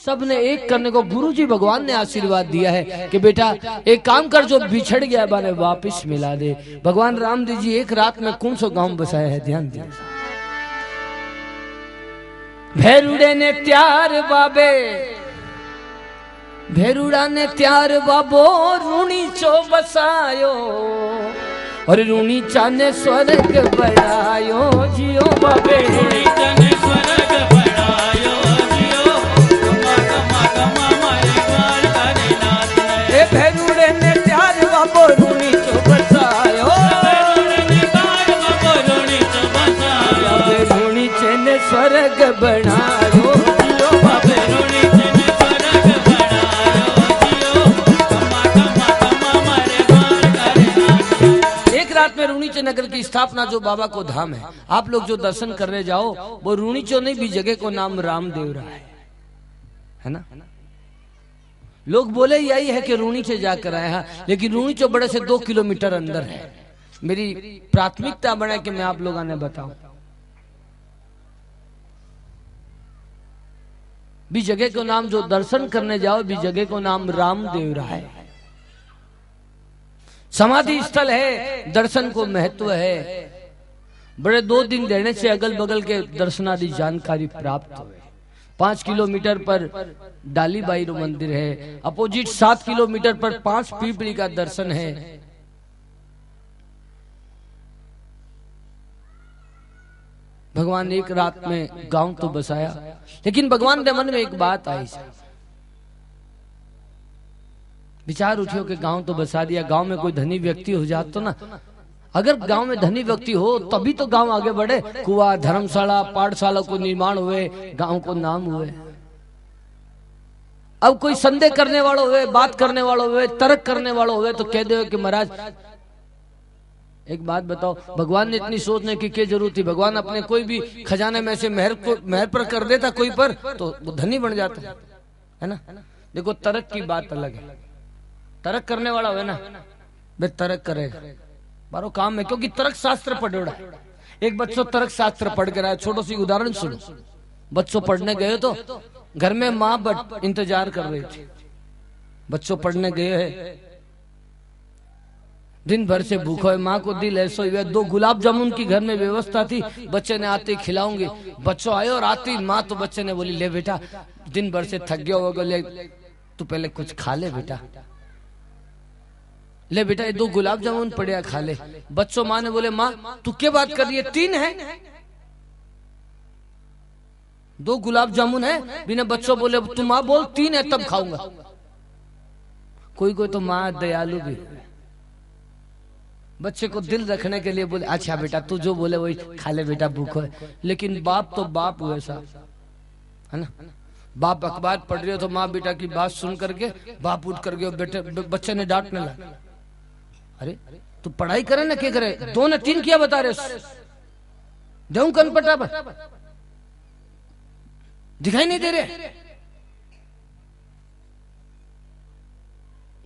सबने एक करने को गुरुजी भगवान ने आशीर्वाद दिया है कि बेटा एक काम कर, जो बिछड़ गया बाने वापस मिला दे। भगवान रामदेव जी एक रात में कौन सो गांव बसाया है, ध्यान दिया। भेरुड़े ने त्यार बाबे, भेरुड़ा ने त्यार बाबो रूणी चो बसायो, और रूणी चाने स्वर्ग बढ़ायो जियो बाबे। रूणी चाने स्वर्ग बढ़ायो जियो, कमा कमा कमा मारे द्वार करे नाथ ने। ए भेरुड़े ने त्यार बाबो रूणी चो बसायो, भेरुड़े ने त्यार बाबो रूणी चो बसायो, रूणी चाने स्वर्ग बढ़ायो जियो बाबे। रूणी चाने स्वर्ग बढ़ायो जियो, कमा कमा कमा मारे द्वार करे नाथ ने। एक रात में रूणीचे नगर की स्थापना जो बाबा को धाम है, आप लोग जो दर्शन करने जाओ वो रूणीचो नहीं भी जगह को नाम रामदेव रहा है ना। लोग बोले यही है कि रूणीचे जाकर आए हैं, लेकिन रूणीचो बड़े से 2 किलोमीटर अंदर है। मेरी प्राथमिकता बना कि मैं आप लोगों ने बताऊं भी जगह को नाम जो दर्शन करने जाओ भी जगह को नाम रामदेव रहा है। समाधि स्थल है, दर्शन को महत्व है। बड़े 2 दिन रहने से अगल बगल के दर्शनादि जानकारी प्राप्त हुए। 5 किलोमीटर पर डाली बाईरो मंदिर है, अपोजिट 7 किलोमीटर पर 5 पीपली का दर्शन है। भगवान एक रात में गांव तो बसाया, लेकिन भगवान के मन में एक बात आई, विचार उठियो कि गांव तो बसा दिया, गांव में कोई धनी व्यक्ति हो जाता तो ना, अगर गांव में धनी व्यक्ति हो तभी तो गांव आगे बढ़े। कुआं, धर्मशाला, पाठशाला को निर्माण हुए, गांव को नाम हुए। अब कोई संदेह करने वाला हुए, बात करने वाला हुए, तर्क करने वाला हुए तो कह दे कि महाराज एक बात बताओ, भगवान ने इतनी सोचने की क्या जरूरत थी? भगवान अपने कोई भी खजाने में से मेहर पर कर देता कोई पर तो वो धनी बन जाता है ना। देखो तर्क की बात अलग है, तर्क करने वाला है ना वे तर्क करेगा बारो काम है, क्योंकि तर्क शास्त्र पढ़ोड़ा। एक बच्चों तर्क शास्त्र पढ़ कर आया, छोटो सी उदाहरण सुनो। बच्चों पढ़ने गए तो घर में माँ इंतजार कर रही थी। बच्चों पढ़ने गए है, दिन भर से भूखो है, माँ को दिल ऐसा हुआ। 2 गुलाब जामुन की घर में व्यवस्था थी, बच्चे ने आते खिलाऊंगी। बच्चों आए और आती माँ तो बच्चे ने बोली ले बेटा दिन भर से थक गया होगा, ले तू पहले कुछ खा ले बेटा, ले बेटा ये 2 गुलाब जामुन पड़े खा ले। बच्चों माँ ने बोले माँ तू क्या बात कर रही है, 3 है, 2 गुलाब जामुन है। बिना बच्चों बोले तू माँ बोल 3 है तब खाऊंगा। कोई कोई तो माँ दयालु भी, बच्चे को दिल रखने के लिए बोले अच्छा बेटा तू जो बोले वही खा ले बेटा भूखो है। लेकिन बाप तो बाप हुए साहब, है ना। बाप अखबार पढ़ रहे हो तो माँ बेटा की बात सुन करके बाप उठ कर गया, बेटे बच्चे ने डांटने लगा, अरे तू पढ़ाई करे ना क्या करे, 2 ने 3 किया बता रहे, देऊं कनपटा पर दिखाई नहीं दे रहे।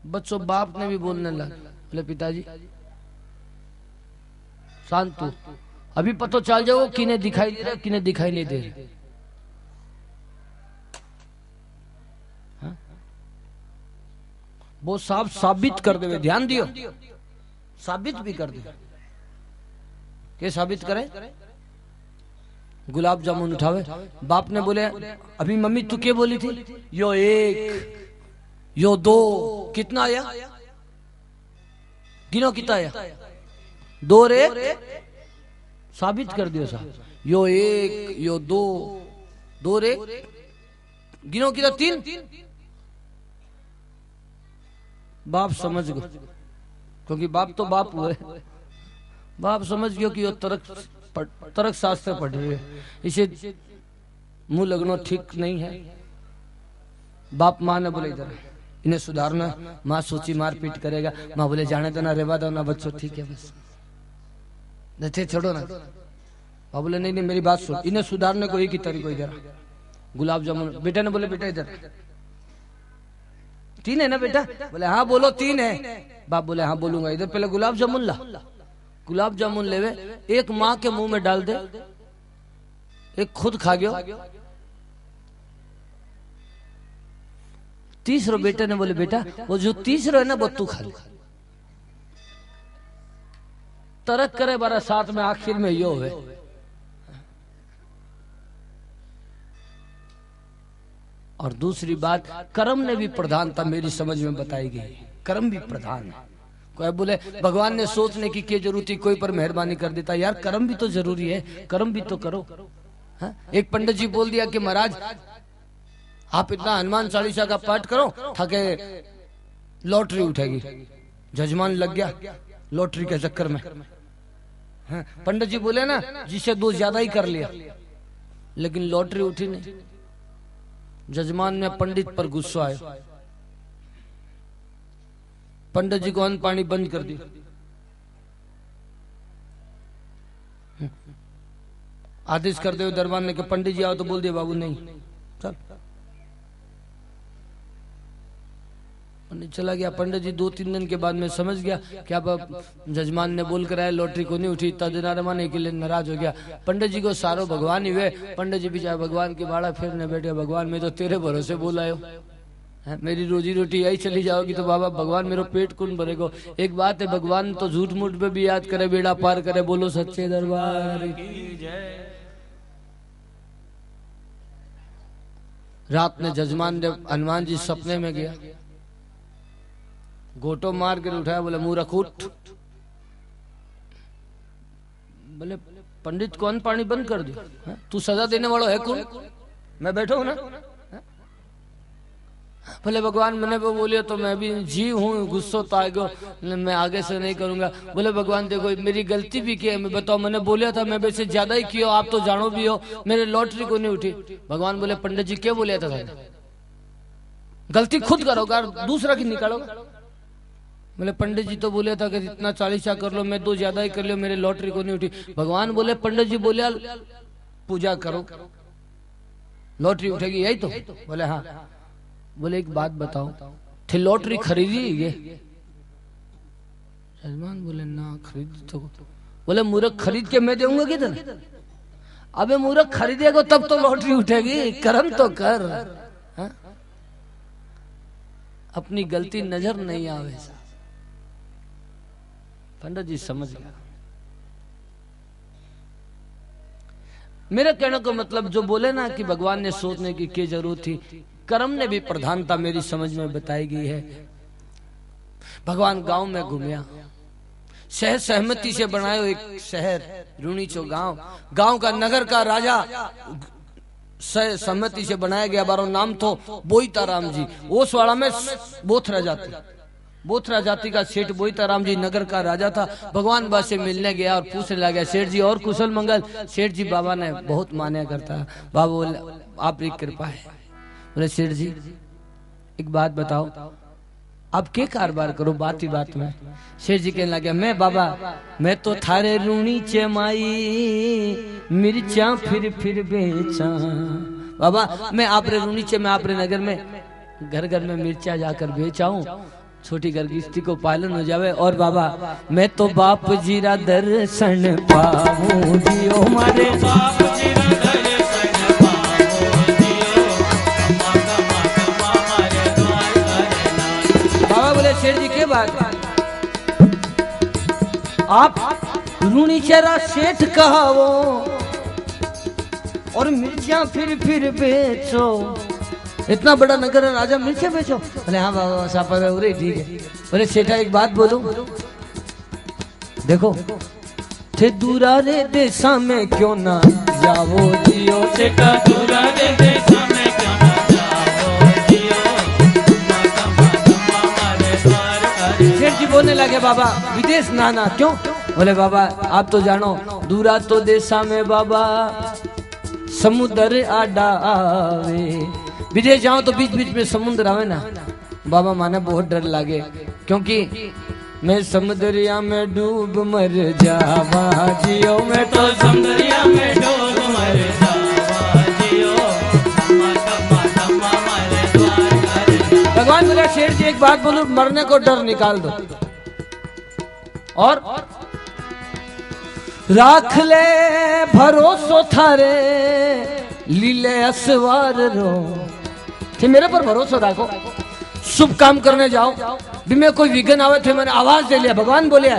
बच्चों बाप ने भी बोलने लगा, बोले पिताजी शांत तू, अभी पता चल जाओ किन्हें दिखाई दे रहा किन्हें दिखाई नहीं दे रहा। वो साफ साबित कर दे, ध्यान दियो, साबित भी कर दे। क्या साबित करे? गुलाब जामुन उठावे, बाप ने बोले अभी मम्मी तू क्या बोली थी, यो 1 यो 2 कितना आया, गिनो कितना आया, 2 रे, साबित कर दियो साहब, यो 1 यो 2 रे, गिनो कितना 3। बाप समझ गए, क्योंकि बाप तो बाप हुए, बाप समझ गयो कि यो तर्क शास्त्र पढ़ रहे हैं, इसे मुंह लगना ठीक नहीं है। बाप माँ ने बोले इधर इन्हें सुधारना, माँ सोची मार पीट करेगा, माँ बोले जाने दो ना, रेवा दो ना बच्चों, ठीक है बस नहीं छोड़ो ना। माँ बोले नहीं नहीं मेरी बात सुन, इन्हें सुधारने को एक ही तरीका, इधर गुलाब जामुन। बेटा ने बोले बेटा इधर 3 है ना बेटा, बोले हाँ बोलो 3 है। बाप बोले हाँ बोलूंगा, इधर पहले गुलाब जामुन ला। गुलाब जामुन लेवे, एक माँ के मुंह में डाल दे, एक खुद खा गयो, तीसरो बेटे ने बोले बेटा वो जो तीसरो है ना वो तू खा ले। तरक करे बारा साथ में आखिर में यो है। और दूसरी बात, कर्म ने भी प्रधानता मेरी समझ में बताई गई। कर्म भी प्रधान है। कोई बोले भगवान ने सोचने की क्या जरूरत थी, कोई पर मेहरबानी कर देता। यार कर्म भी तो जरूरी है, कर्म भी तो करो। हा? एक पंडित जी बोल दिया कि महाराज आप इतना हनुमान चालीसा का पाठ करो ताकि लॉटरी उठेगी। जजमान लग गया लॉटरी के चक्कर में। पंडित जी बोले ना जिसे 2 ज्यादा ही कर लिया, लेकिन लॉटरी उठी नहीं। जजमान ने पंडित पर गुस्सा आया, पंडित जी को अन्न पानी बंद कर दी। आदेश करते हुए दरबार ने कहा पंडित जी आओ, तो बोल दिया बाबू नहीं चल। पंडित चला गया। पंडित जी 2-3 दिन के बाद में समझ गया कि अब जजमान ने बोल कर आया लॉटरी को नहीं उठी। इतना माने के लिए नाराज हो गया। पंडित जी को सारो भगवान ही हुए। पंडित जी बेचारे भगवान की बाड़ा फेरने बैठे। भगवान मैं तो तेरे भरोसे बोलायो, मेरी रोजी रोटी यही चली जाओगी तो बाबा भगवान मेरा पेट कौन भरेगा। एक बात है, भगवान तो झूठ मूठ पे भी याद करे, बेड़ा पार करे। बोलो सच्चे दरबार की जय। रात में जजमान ने हनुमान जी सपने में गया, गोटो मार कर उठाया, बोले मूर्ख उठ। बोले पंडित को अन्न पानी बंद कर दियो, तू सजा देने वाला है कौन? मैं बैठा हूं ना। बोले भगवान मैंने वो बोलिए तो मैं भी जी हूँ, गुस्सा तो आएगा, मैं आगे से नहीं करूंगा। बोले भगवान देखो मेरी गलती भी की है, मैं बताओ मैंने बोलिया था, मैं वैसे ज्यादा ही किया, आप तो जानो भी हो, मेरे लॉटरी को नहीं उठी। भगवान बोले पंडित जी क्या बोलिया था, गलती खुद करोगा दूसरा की निकालोगा। बोले पंडित जी तो बोले था कि इतना 40 कर लो, मैं 2 ज्यादा ही कर लो, मेरे लॉटरी को नहीं उठी। भगवान बोले पंडित जी बोले पूजा करो लॉटरी उठेगी, यही तो? बोले हाँ। बोले एक बात बताओ, थे लॉटरी खरीदी ये? जजमान बोले ना खरीदी तो। बोले मूर्ख खरीद के मैं दूंगा किधर? अबे मूर्ख खरीदेगा तब तो लॉटरी उठेगी, कर्म तो कर। हा? अपनी गलती नजर नहीं आवे। पंडित जी समझ गया। मेरे कहने को मतलब जो बोले ना कि भगवान ने सोचने की क्या जरूरत थी, कर्म ने भी प्रधानता मेरी समझ में बताई गई है। भगवान गांव में घूमया, शहर सहमति से बनायो एक शहर रूणीचो गांव। गांव का नगर का राजा सहमति से बनाया गया। बारो नाम तो बोईताराम जी। ओसवाड़ा में बोथरा जाति का सेठ बोईताराम जी नगर का राजा था। भगवान बा से मिलने गया और पूछने लगा सेठ जी और कुशल मंगल? सेठ जी बाबा ने बहुत मान्या करता है। बाबा बोले आपकी कृपा है। बोले सेठ जी एक बात बताओ, आप क्या कारोबार करो? बात ही बात में सेठ जी कहने लगे मैं बाबा मैं तो थारे रूणी चमाई मिर्चा फिर बेचा। बाबा मैं आपरे रूणी चे, मैं आपरे नगर में घर घर में मिर्चा जाकर बेचाऊं, छोटी गृहस्थी को पालन हो जावे। और बाबा मैं तो बाप जीरा दर्शन पाऊं जियो मारे बाप जीरा दर्शन पाऊं जियो। बाबा बोले शेर जी के बात आप रूणी चेरा सेठ कहावो और मिर्चा फिर बेचो, इतना बड़ा नगर है राजा मिर्चा बेचो? बोले हाँ बाबा सापा ठीक है। बोले सेठा एक बात बोलूं, देखो थे दूरा रे देशा में क्यों ना जाओ जियो, सेठा दूरा रे देशा में क्यों ना जाओ जियो। सेठ जी बोलने लगे बाबा विदेश ना क्यों? बोले बाबा आप तो जानो दूरा तो देशा में बाबा समुद्र आडा आवे, विदेश जाओ तो बीच बीच में समुद्र आवे ना। बाबा माने बहुत डर लागे क्योंकि मैं समुद्रिया में डूब मर जावा जियो, मैं तो समुद्रिया में डूब मर जावा जियो। भगवान बोले शेर जी एक बात बोलूं, मरने को डर निकाल दो और राख ले भरोसो थारे लीले असवार रो, कि मेरे पर भरोसा रखो। शुभ काम करने जाओ भी मैं कोई विघ्न आवे थे मैंने आवाज दे लिया भगवान बोले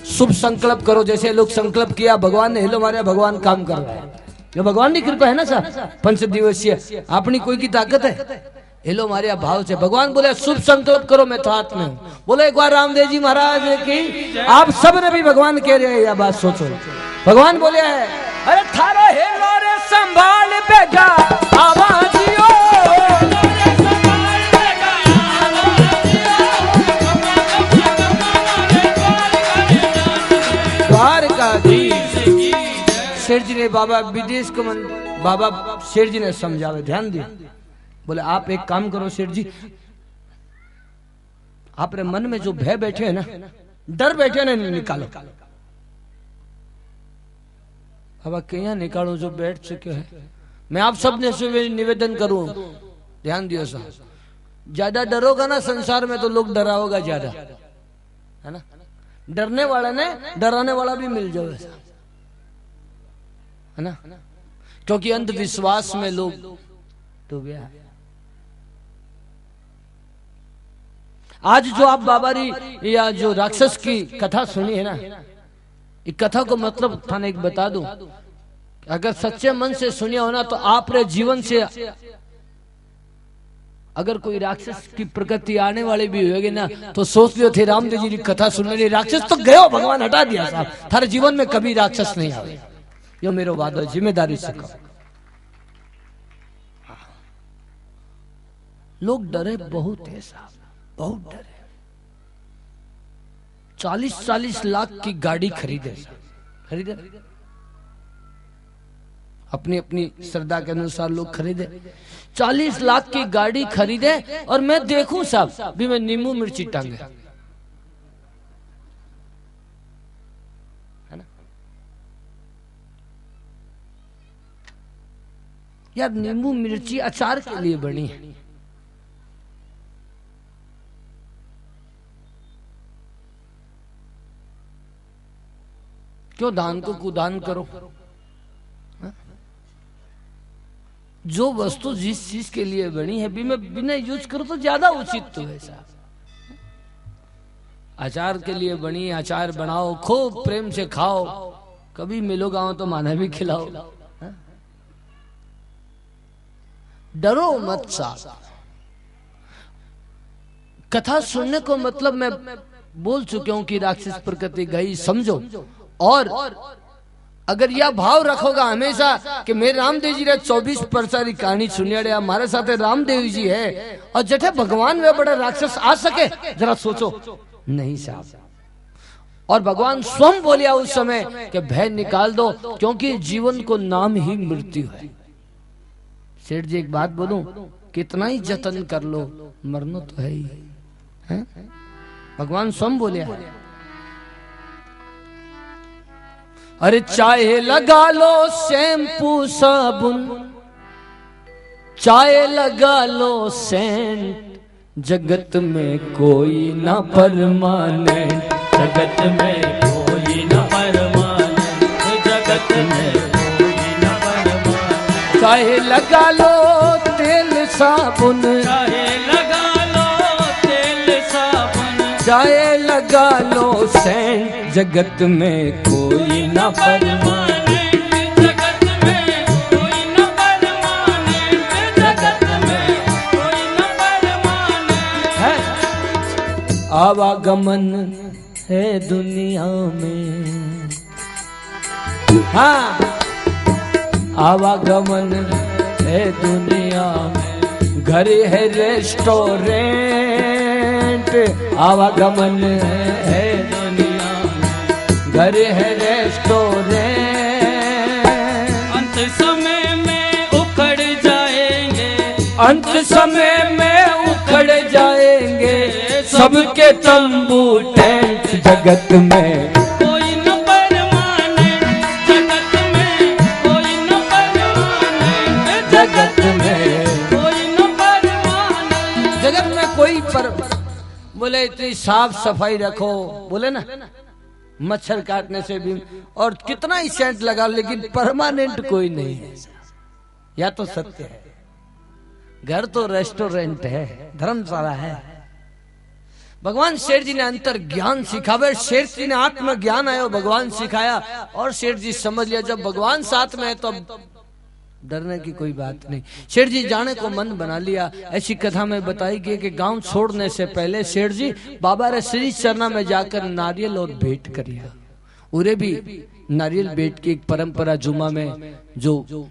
शुभ संकल्प करो। जैसे लोग संकल्प किया भगवान ने हिलो मारे भगवान काम कर रहा है। जो भगवान की कृपा है ना सर 5 दिवसीय अपनी कोई की ताकत है हिलो मारे भाव से भगवान बोले शुभ संकल्प करो मैं तो हाथ में हूं। बोले एक बार रामदेव जी महाराज की आप सब ने भी भगवान कह रहे हैं यह बात सोचो। भगवान बोले अरे थारो हेलो रे संभाल बेगा आवाजियो शेर जी ने बाबा विदेश को बाबा शेर जी ने समझावे ध्यान दिए। बोले आप एक काम करो शेर जी आपरे मन में जो भय बैठे है ना डर बैठे ना निकालो। बाबा कहीं निकालो जो बैठ चुके हैं। मैं आप सब ने से निवेदन करूं ध्यान दियो साहब ज्यादा डरोगा ना संसार में तो लोग डराओगा ज्यादा है ना। डरने वाला ने डराने वाला भी मिल जाओ ऐसा है ना क्योंकि अंधविश्वास में लोग तो गया। आज जो आप बाबारी या जो राक्षस की कथा सुनी है ना इस कथा को मतलब थाने एक बता दूं अगर सच्चे मन से सुनिए हो ना तो आपरे जीवन से अगर कोई राक्षस की प्रकृति आने वाली भी होगी ना तो सोच लियो थे रामदेव जी की कथा सुनने लिए राक्षस तो गयो भगवान हटा दिया साहब थारे जीवन में कभी राक्षस नहीं आवे। यो मेरो वादो जिम्मेदारी से कहो। लोग डरे बहुत है साहब बहुत डरे 40-40 लाख की गाड़ी खरीदे अपनी अपनी श्रद्धा के अनुसार लोग खरीदे 40 लाख की गाड़ी खरीदे और मैं देखूं साहब भी मैं नींबू मिर्ची टांगे है ना यार नींबू मिर्ची अचार के लिए बनी है क्यों दान को कुदान करो। जो वस्तु जिस चीज के लिए बनी है भी मैं बिना यूज करूं तो ज्यादा उचित तो है साहब। अचार के लिए बनी अचार बनाओ खूब प्रेम से खाओ कभी मिलोगा तो माना भी खिलाओ। डरो मत साहब। कथा सुनने को मतलब मैं बोल चुका हूं कि राक्षस प्रकृति गई समझो और अगर यह भाव रखोगा हमेशा कि मेरे रामदेव जी ने 24 परसारी कहानी सुनिया हमारे साथ रामदेव जी है और जठे भगवान में बड़ा राक्षस आ सके जरा सोचो नहीं साहब। और भगवान स्वयं बोलिया उस समय कि भय निकाल दो क्योंकि जीवन को नाम ही मृत्यु है। सेठ जी एक बात बोलूं कितना ही जतन कर लो मरना तो है ही है? भगवान स्वयं बोलिया है। अरे चाहे लगा लो शैम्पू साबुन चाहे लगा लो सेंट जगत में कोई ना परमानेंट जगत में कोई ना परमानेंट जगत में कोई ना परमानेंट। चाहे लगा लो तेल साबुन चाहे लगा लो तेल साबुन चाहे लगा लो सेंट जगत में कोई ना परमानेंट जगत में कोई ना परमानेंट जगत में कोई ना परमानेंट है। आवागमन है दुनिया में हाँ आवागमन है दुनिया में घर है रेस्टोरेंट आवागमन है घर है रेस्टोरेंट। अंत समय में उखड़ जाएंगे अंत समय में उखड़ जाएंगे सबके तंबू टेंट जगत में कोई न परमानेंट जगत में कोई न परमानेंट जगत में कोई न परमानेंट जगत में कोई पर बोले इतनी साफ सफाई रखो बोले ना मच्छर काटने से भी और कितना ही सेंट लगा लेकिन परमानेंट कोई नहीं है या तो सत्य है। घर तो रेस्टोरेंट है, धर्मशाला है। भगवान शेठ जी ने अंतर ज्ञान सिखावे, शेठ जी ने आत्म ज्ञान आयो, भगवान सिखाया और शेठ जी समझ लिया जब भगवान साथ में है तो डरने की कोई बात नहीं। शेठ जी जाने को मन बना लिया। ऐसी कथा में बताई गई कि गांव छोड़ने से पहले शेठ जी बाबा रे श्री चरना में जाकर नारियल और भेंट करिया। उरे भी नारियल भेंट की एक परंपरा जुमा में जो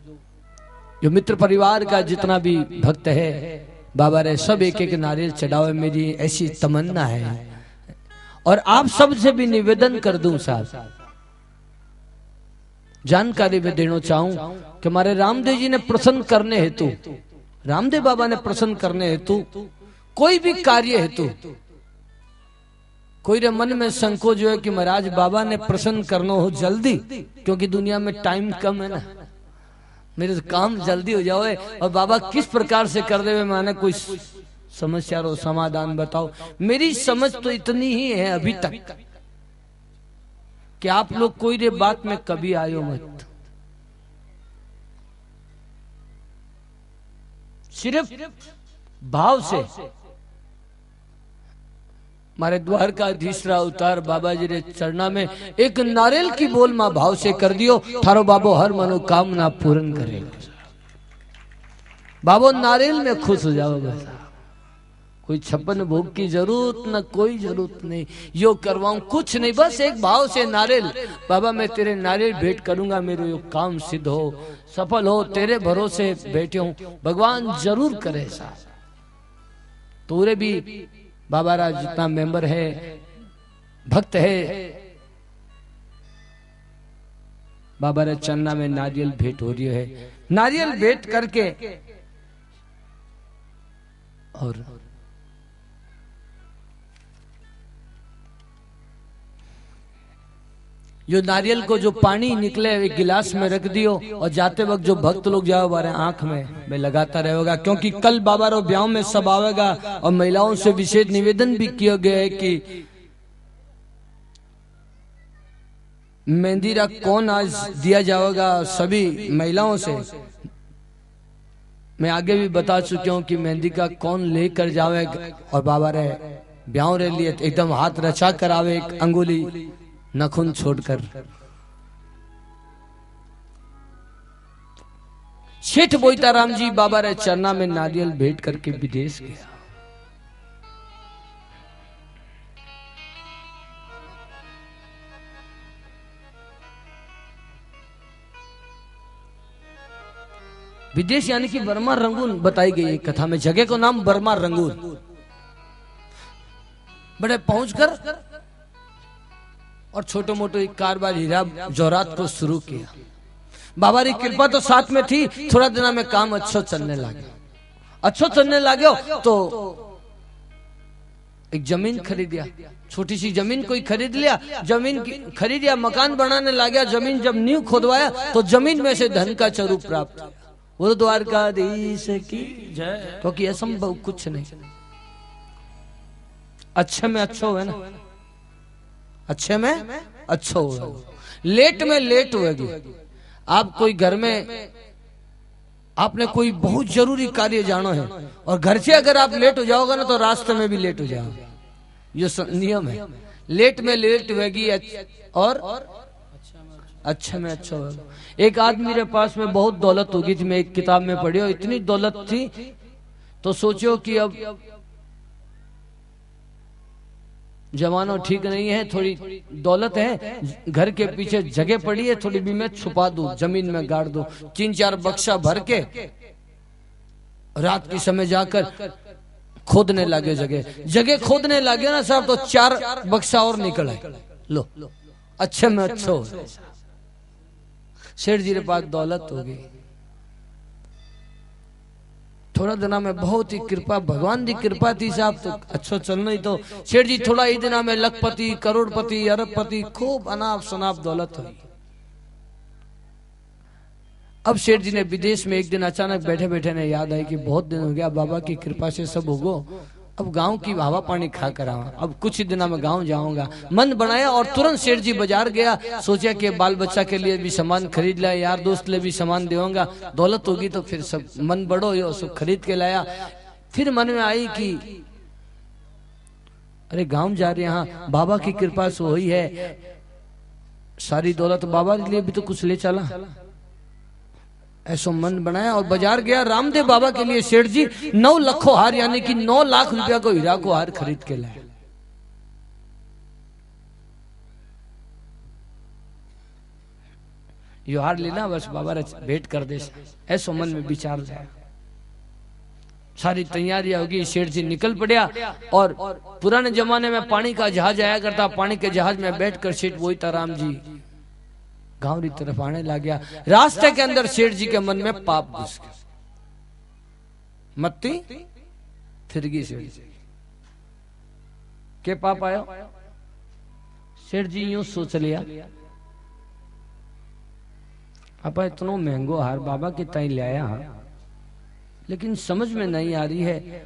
मित्र परिवार का जितना भी भक्त है बाबा रे सब एक एक नारियल चढ़ावे, मेरी ऐसी तमन्ना है। और आप सबसे भी निवेदन कर दूं साहब, जानकारी में देना चाहूं कि हमारे रामदेव जी ने प्रसन्न करने हेतु, रामदेव बाबा ने प्रसन्न करने हेतु कोई भी कार्य हेतु कोई रे मन में संकोच जो है कि महाराज बाबा ने प्रसन्न करना हो जल्दी, क्योंकि दुनिया में टाइम कम है ना, मेरे तो काम जल्दी हो जाओ और बाबा किस प्रकार से कर दे, मैंने कोई समस्या रो समाधान बताओ। मेरी समझ तो इतनी ही है अभी तक कि आप लोग कोई रे बात में कभी आयो मत, सिर्फ भाव से। हमारे द्वारकाधीश उतार बाबा जी रे चरना में एक नारियल की बोल मां भाव से कर दियो, थारो बाबो हर मनोकामना पूर्ण करेगा। बाबो नारियल में खुश हो जाओगे, कोई 56 भोग की जरूरत न कोई जरूरत नहीं, यो करवाऊं कुछ नहीं, बस एक भाव से नारियल, बाबा मैं तेरे नारियल भेंट करूंगा, मेरे यो काम सिद्ध हो सफल हो, तेरे भरोसे बैठे हूं, भगवान जरूर करे साहब। तोरे भी बाबा राज जितना मेंबर है भक्त है, बाबा रे चन्ना में नारियल भेंट हो रही है। नारियल भेंट करके और जो नारियल को जो पानी निकले एक गिलास में रख दियो और जाते वक्त जो भक्त लोग जाओ बारे आंख में लगाता रहेगा, क्योंकि कल बाबा रो ब्याह में सब आवेगा। और महिलाओं से विशेष निवेदन भी किया गया है कि मेहंदी रा कौन आज दिया जाएगा सभी महिलाओं से। मैं आगे भी बता चुकी हूँ कि मेहंदी का कौन लेकर जावेगा और बाबा रे ब्याह रे लिए एकदम हाथ रचा करावे, एक अंगुली नखून छोड़कर। शेठ बोईताराम जी बाबा रे चरना में नारियल भेंट करके विदेश गया। विदेश यानी कि बर्मा रंगून बताई गई है कथा में, जगह को नाम बर्मा रंगून। बड़े पहुंचकर और छोटे मोटे कारोबार हीरा जोरात को शुरू किया। बाबा की कृपा तो साथ में थी, थोड़ा दिन में काम अच्छा चलने लगे तो एक जमीन खरीदिया, छोटी सी जमीन कोई खरीद लिया, जमीन खरीदिया, मकान बनाने लगा। जमीन जब नींव खोदवाया तो जमीन में से धन का स्वरूप प्राप्त हुआ। वो द्वारकाधीश की जय, क्योंकि असंभव कुछ नहीं। अच्छे में अच्छा है ना, अच्छे में अच्छा हो, लेट में लेट होगी। आप कोई घर में आपने कोई बहुत जरूरी कार्य जाना है और घर से अगर आप लेट हो जाओगे ना तो रास्ते में भी लेट हो जाओगे, ये नियम है। लेट में लेट होगी और अच्छे में अच्छा होगा। एक आदमी के पास में बहुत दौलत होगी थी, मैं एक किताब में पढ़ी और इतनी दौलत थी तो सोचो कि अब जमाना ठीक नहीं है, थोड़ी दौलत है, घर के पीछे जगह पड़ी है, थोड़ी भी मैं छुपा दूं, जमीन में गाड़ दूं। 3-4 बक्सा भर के रात के समय जाकर खोदने लगे, जगह खोदने लगे ना साहब तो 4 बक्सा और निकल आए। लो अच्छे में अच्छा हो। शेठ जी के पास दौलत हो गई, थोड़ा दिना में बहुत ही कृपा, भगवान की कृपा थी साहब तो अच्छा चलना ही। तो शेठ जी थोड़ा ही दिना में लखपति, करोड़पति, अरबपति, खूब अनाप शनाप दौलत हुई। अब शेठ जी ने विदेश में एक दिन अचानक बैठे बैठे ने याद आई कि बहुत दिन हो गया, बाबा की कृपा से सब होगो, अब गांव की हवा पानी खा कर आवा, अब कुछ ही दिनों में गांव जाऊंगा। मन बनाया और तुरंत सेठ जी बाजार गया। सोचा कि बाल बच्चा के लिए भी सामान खरीद लाया, यार दोस्त ले भी सामान देऊंगा, दौलत होगी तो फिर सब मन बड़ो हो, सब खरीद के लाया। फिर मन में आई कि अरे गांव जा रहे, यहाँ बाबा की कृपा से हुई है, सारी दौलत बाबा के लिए भी तो कुछ ले चला। ऐसा मन बनाया और बाजार गया। रामदेव बाबा के लिए सेठ जी 9 लाखों हार यानी कि 9 लाख रुपया को हीरा को हार खरीद के लाए। यो हार लेना बस बाबा भेंट कर दे, ऐसा मन में विचार जाए। सारी तैयारियां होगी, सेठ जी निकल पड़ा। और पुराने जमाने में पानी का जहाज आया करता, पानी के जहाज में बैठकर सेठ बोईताराम जी गांव की तरफ आने लग गया। रास्ते के अंदर सेठ जी के मन में पाप घुस गया, मत्ती फिर गई सेठ जी के पाप आयो। सेठ जी यूं सोच लिया, आपा इतना महंगो हार बाबा के ताई ले आया, लेकिन समझ में नहीं आ रही है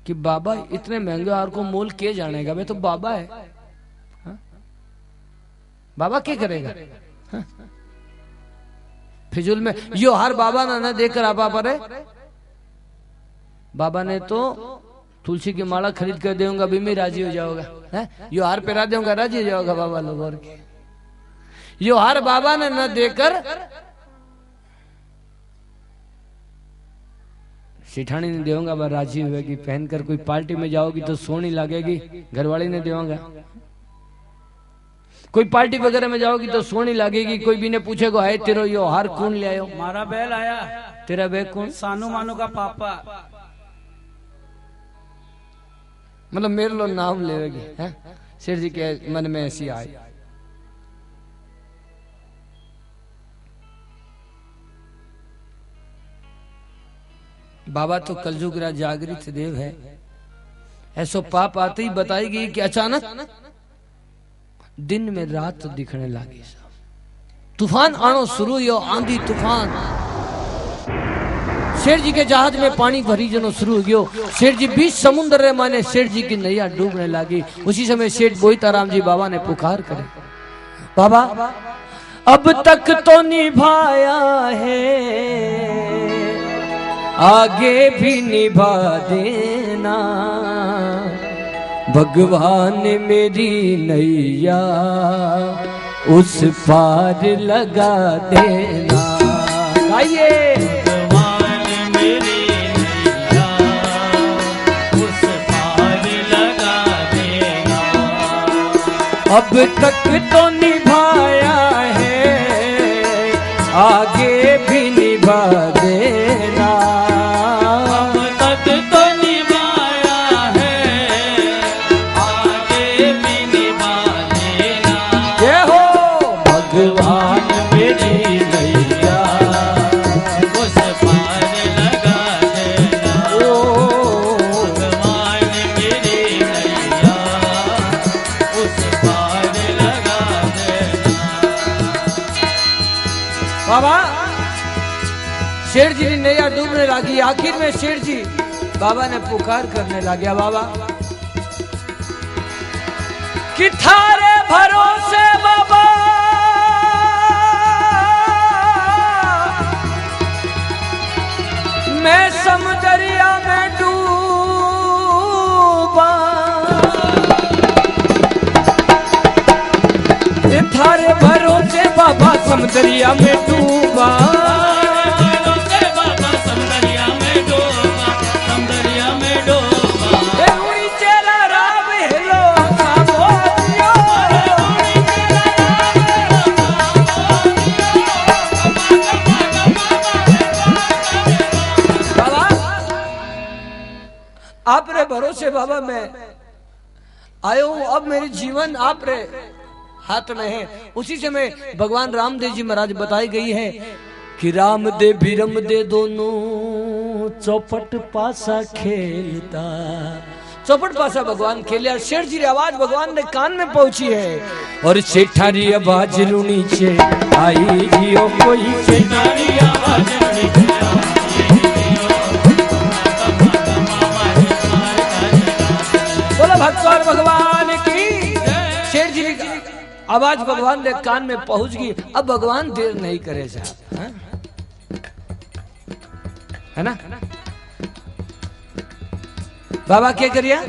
कि बाबा इतने महंगे हार को मोल के जानेगा। वे तो बाबा है, हा? बाबा क्या करेगा? हा? फिजूल में यो हार बाबा ना देकर आपा पर बाबा ने तो तुलसी की माला खरीद कर देऊंगा भी मैं राजी हो जाओगा, यो हार पहरा दूंगा राजी हो जाओगा बाबा लोग। और यो हार बाबा ने न देकर सिठानी ने देऊंगा, वह राजी होगी। पहनकर कोई पार्टी में जाओगी तो सोनी लगेगी, घरवाली ने देऊंगा। कोई पार्टी वगैरह में जाओगी तो सोनी लगेगी। कोई भी ने पूछेगा है तेरो यो हार कौन ले आयो? मारा बैल आया। तेरा बैग कौन? सानू मानू का पापा। मतलब मेरे लो नाम लेगी। सेठ जी के मन में ऐसी आई। बाबा तो कलयुग राज जागृत देव है। ऐसो पाप आते ही बताएगी कि अचानक दिन में रात दिखने लगी। तूफान आनो शुरू हो, आंधी तूफान। शेर जी के जहाज में पानी भरी जनो शुरू हो गयो। शेर जी बीच समुद्र रे माने शेर जी की नैया डूबने लगी। उसी समय शेठ बोईताराम जी बाबा ने पुकार करे, बाबा अब तक तो निभाया है, आगे भी निभा देना, भगवान मेरी नैया उस पार लगा देना। गाइए, भगवान मेरी नैया उस पार लगा देना। अब तक तो निभाया है, आगे भी निभा देना। भगवान मेरी नैया उस पार लगा देना। भगवान मेरी नैया उस पार लगा देना। बाबा शेर जी की नैया डूबने लगी। आखिर में शेर जी बाबा ने पुकार करने लगा, बाबा कि थारे भरोसे बाबा मैं समुद्रिया में डूबा, थारे भरोसे बाबा समुद्रिया में डूबा। आप रे भरोसे बाबा मैं आयो हूं, अब मेरी जीवन आप रे हाथ में है। उसी समय भगवान रामदेव जी महाराज बताई गई है कि रामदेव भी रमदेव दोनों चौपट पासा खेलता। चौपट पासा भगवान खेले। शेर जी की आवाज भगवान ने कान में पहुंची है और सेठारी आवाज रूनी छे आई जियो कोई सेठारी आवाज रूनी छे। आवाज भगवान के कान में पहुंच गई। अब भगवान देर नहीं करे साहब, हाँ? है ना? बाबा क्या करिया?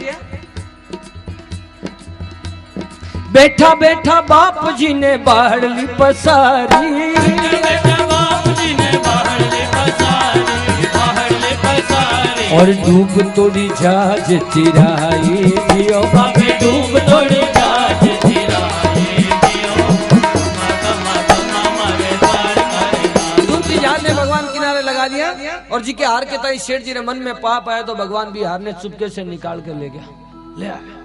बैठा बैठा बाप जी ने बाढ़ ली पसारी, और डूब तोड़ी जहाज चिराई जियो बाबे, डूब तोड़ी जहाज चिराई जियो। डूबती जहाज ने भगवान किनारे लगा दिया और जी के हार के ताई सेठ जी ने मन में पाप आया तो भगवान भी हार ने चुपके से निकाल के ले गया, ले आया।